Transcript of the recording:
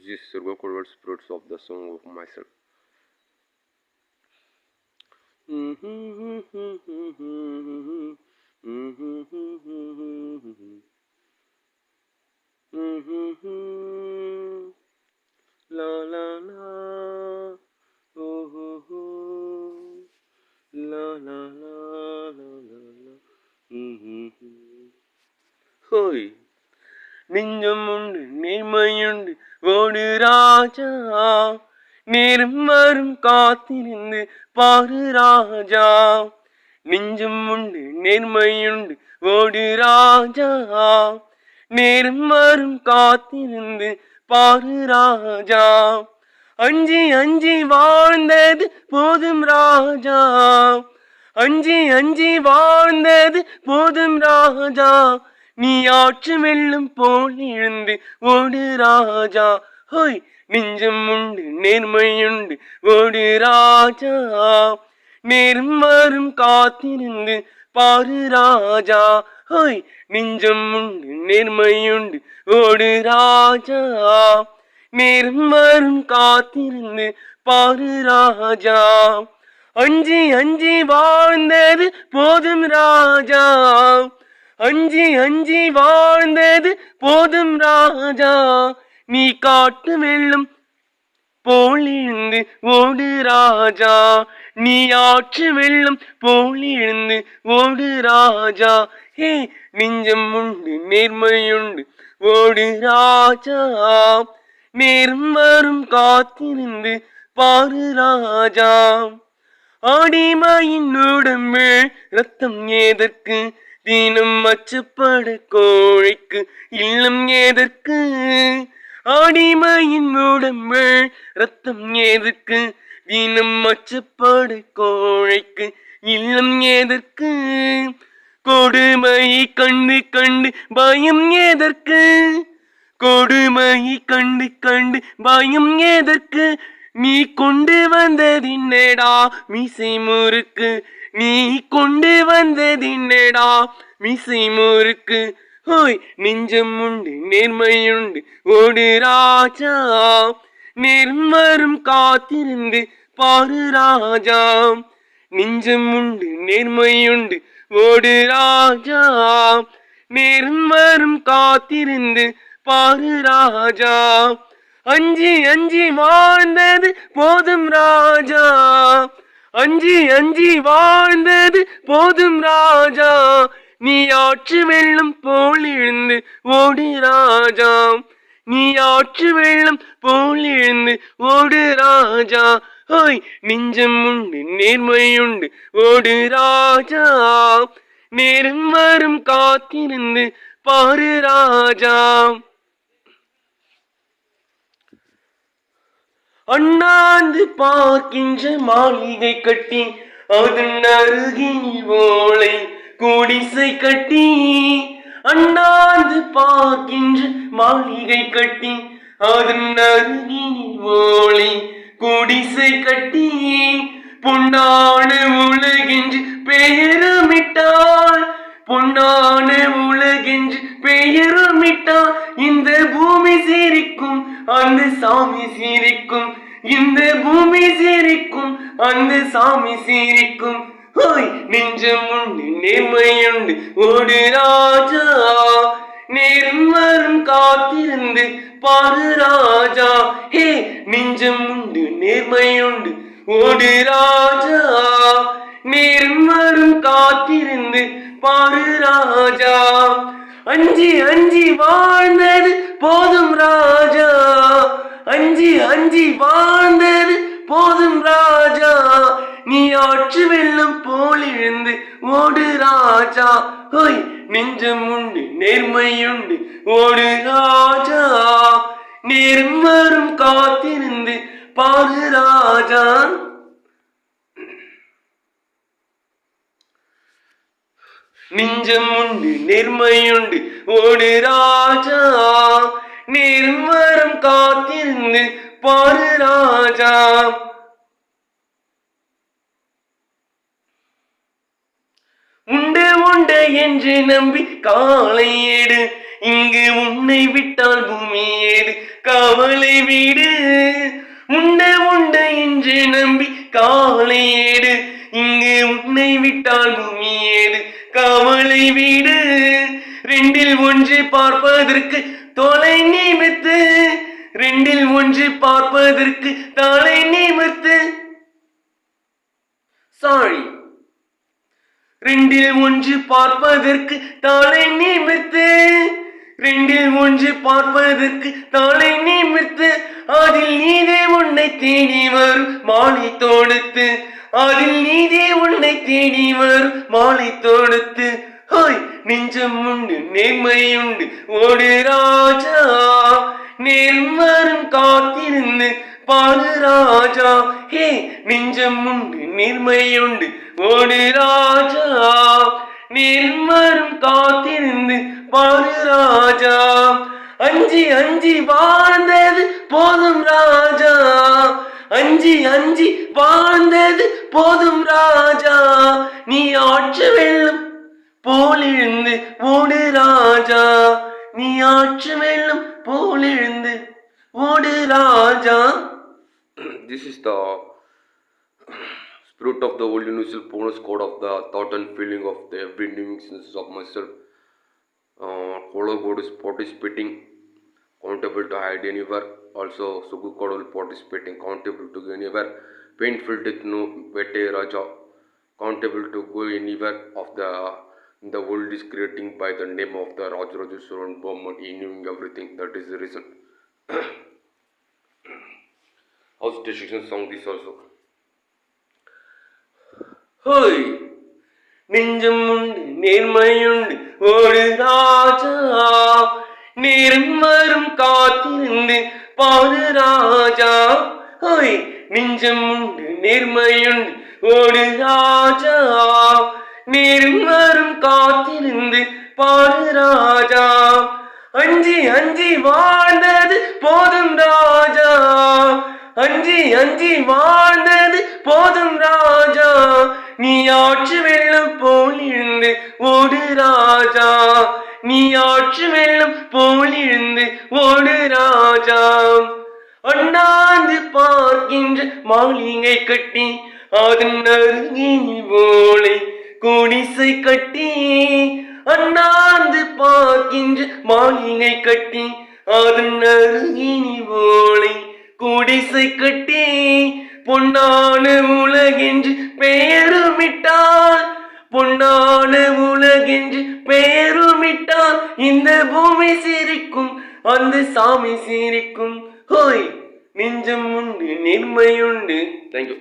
these survival spirits of the song of myself. La la la, oh oh oh, la la la la la la, ஹோய் நெஞ்சம் உண்டு நேர்மையுண்டு ஓடு ராஜா நேரம் வரும் காத்திருந்து பாரு ராஜா நெஞ்சம் உண்டு நேர்மையுண்டு ஓடு ராஜா நேரம் வரும் காத்திருந்து பாரு ராஜா அஞ்சி அஞ்சி வாழ்ந்தது போதும் ராஜா அஞ்சி அஞ்சி வாழ்ந்தது போதும் ராஜா நீ ஆற்று வெள்ளம் போல் எழுந்து ஓடு ராஜா ஹோய் நெஞ்சம் உண்டு நேர்மையுண்டு ஓடு ராஜா நேரம் வரும் காத்திருந்து பாரு ராஜா ஹோய் நெஞ்சம் உண்டு நேர்மையுண்டு ஓடு ராஜா நேரம் வரும் காத்திருந்து பாரு ராஜா அஞ்சி அஞ்சி வாழ்ந்தது போதும் ராஜா அஞ்சி அஞ்சி வாழ்ந்தது போதும் ராஜா நீ காட்டு வெள்ளம் போல் எழுந்து ஓடு ராஜா நீ ஆற்று வெள்ளம் போல் எழுந்து ஓடு ராஜா ஹே நெஞ்சம் உண்டு நேர்மையுண்டு ஓடு ராஜா நேரம் வரும் காத்திருந்து பாரு ராஜா ஆடிமாயின் உடம்பு ரத்தம் ஏதற்கு தினம் அச்சப்பட கோழிக்கு இல்லம் ஏதற்கு ஆடிமாயின் உடம்பு ரத்தம் ஏதற்கு தினம் அச்சப்பட கோழிக்கு இல்லம் ஏதற்கு கொடுமையை கண்டு கண்டு பயம் ஏதற்கு கொடுமையை கண்டு கண்டு பயம் ஏதற்கு நீ கொண்டு வந்ததின்னடா மீசை முறுக்கு நீ கொண்டு வந்ததின்னடா மீசை முறுக்கு ஹோய் நெஞ்சம் உண்டு நேர்மையுண்டு ஓடு ராஜா நேரம் வரும் காத்திருந்து பாரு ராஜா நெஞ்சம் உண்டு நேர்மையுண்டு ஓடு ராஜா நேரம் வரும் காத்திருந்து பாரு ராஜா அஞ்சி அஞ்சி வாழ்ந்தது போதும் ராஜா அஞ்சி அஞ்சி வாழ்ந்தது போதும் ராஜா நீ ஆற்று வெள்ளம் போல் எழுந்து ஓடு ராஜா நீ ஆற்று வெள்ளம் போல் எழுந்து ஓடு ராஜா ஹோய் நெஞ்சம் உண்டு நேர்மையுண்டு ஓடு ராஜா நேரம் வரும் காத்திருந்து பாரு ராஜா அண்ணாந்து பார்க்கின்ற மாளிகை கட்டி அதன் அருகில் ஓலை குடிசை கட்டி அண்ணாந்து பார்க்கின்ற மாளிகை கட்டி அதன் அருகில் ஓலை குடிசை கட்டி பொன்னான உலகென்று பெயரமிட்டாள் பொன்னான உலகென்று பெயரமிட்டாள் இந்த பூமி சிரிக்கும் அந்த சாமி சிரிக்கும் இந்த பூமி சிரிக்கும் அந்த சாமி சிரிக்கும் ஹோய் நெஞ்சம் உண்டு நேர்மையுண்டு ஓடு ராஜா நேரம் வரும் காத்திருந்து பாரு ராஜா ஹே நெஞ்சம் உண்டு நேர்மையுண்டு ஓடு ராஜா நேரம் வரும் காத்திருந்து பாரு ராஜா அஞ்சி அஞ்சி வாழ்ந்தது போதும் ராஜா அஞ்சி அஞ்சி வாழ்ந்தது போதும் ராஜா நீ ஆற்று வெள்ளம் போல் எழுந்து ஓடு ராஜா ஹோய் நெஞ்சம் உண்டு நேர்மையுண்டு ஓடு ராஜா நேரம் வரும் காத்திருந்து பாரு ராஜா நெஞ்சம் உண்டு நேர்மையுண்டு ஓடு ராஜா நேரம் வரும் காத்திருந்து பாரு ராஜா உண்டு உண்டு என்று நம்பி காலை எடு இங்கு உன்னை விட்டால் பூமி ஏது கவலை வீடு உண்ட என்று நம்பி காலை ஏடு இங்கு உன்னை விட்டால் பூமி ஏது கவலை வீடு ரெண்டில் ஒன்று பார்ப்பதற்கு தொலை நிமித்து ரெண்டில் ஒன்று பார்ப்பதற்கு தலை நிமித்து சாரி ரெண்டில் ஒன்று பார்ப்பதற்கு தலை நிமித்து ரெண்டில் ஒன்று பார்ப்பதற்கு தலை நிமித்து அதில் நீதே உன்னை தேடி வரும் மாலை தொடுத்து அதில் நீதே உன்னை தேடி வரும் மாலை தொடுத்து ஹோய் நெஞ்சம் உண்டு நேர்மையுண்டு ஓடு ராஜா நேர்மரும் காத்திருந்து பாரு ராஜா ஹே நெஞ்சம் உண்டு நேர்மையுண்டு ஓடு ராஜா நேர்மரும் காத்திருந்து பாரு ராஜா அஞ்சி அஞ்சி வாழ்ந்தது போதும் ராஜா அஞ்சி அஞ்சி வாழ்ந்தது போதும் ராஜா நீ ஆற்று வெள்ளம் போலிழுந்து ஓடு ராஜா நீ ஆற்று வெள்ளம் போலிழுந்து ஓடு ராஜா. This is the spirit of the old universal bonus code of the thought and feeling of the every living senses of myself. Hollow God is participating, countable to hide anywhere. Also, Sugu God will participating, countable to go anywhere. Painful death no vete raja, countable to go anywhere of the world is creating by the name of the Rajarajeswaran Brahman, he knowing everything. That is the reason. House decision song this also. ஹோய் நெஞ்சம் உண்டு நேர்மையுண்டு ஓடு ராஜா நேர்மரும் காத்திருந்து பாரு ராஜா ஹோய் நெஞ்சம் உண்டு நேர்மையுண்டு ஓடு ராஜா நேர்மரும் காத்திருந்து பாரு ராஜா அஞ்சி அஞ்சி வாழ்ந்தது போதும் ராஜா அஞ்சி அஞ்சி வாழ்ந்தது போதும் ராஜா நீ ஆற்று வெள்ளம் போல் இருந்து ஓடு ராஜா நீ ஆற்று வெள்ளம் போல் இருந்து ஓடு ராஜா அண்ணாந்து பார்க்கின்ற மாளிகை கட்டி அதன் அருகினி போலை குடிசை கட்டி அண்ணாந்து பார்க்கின்ற மாளிகை கட்டி அதன் அருகினி போலை குடிசை கட்டி பொன்னான உலகென்று பெயருமிட்டால் பொன்னான உலகென்று பெயருமிட்டால் இந்த பூமி சிரிக்கும் அந்த சாமி சிரிக்கும் ஹோய் நெஞ்சம் உண்டு நேர்மையுண்டு. Thank you.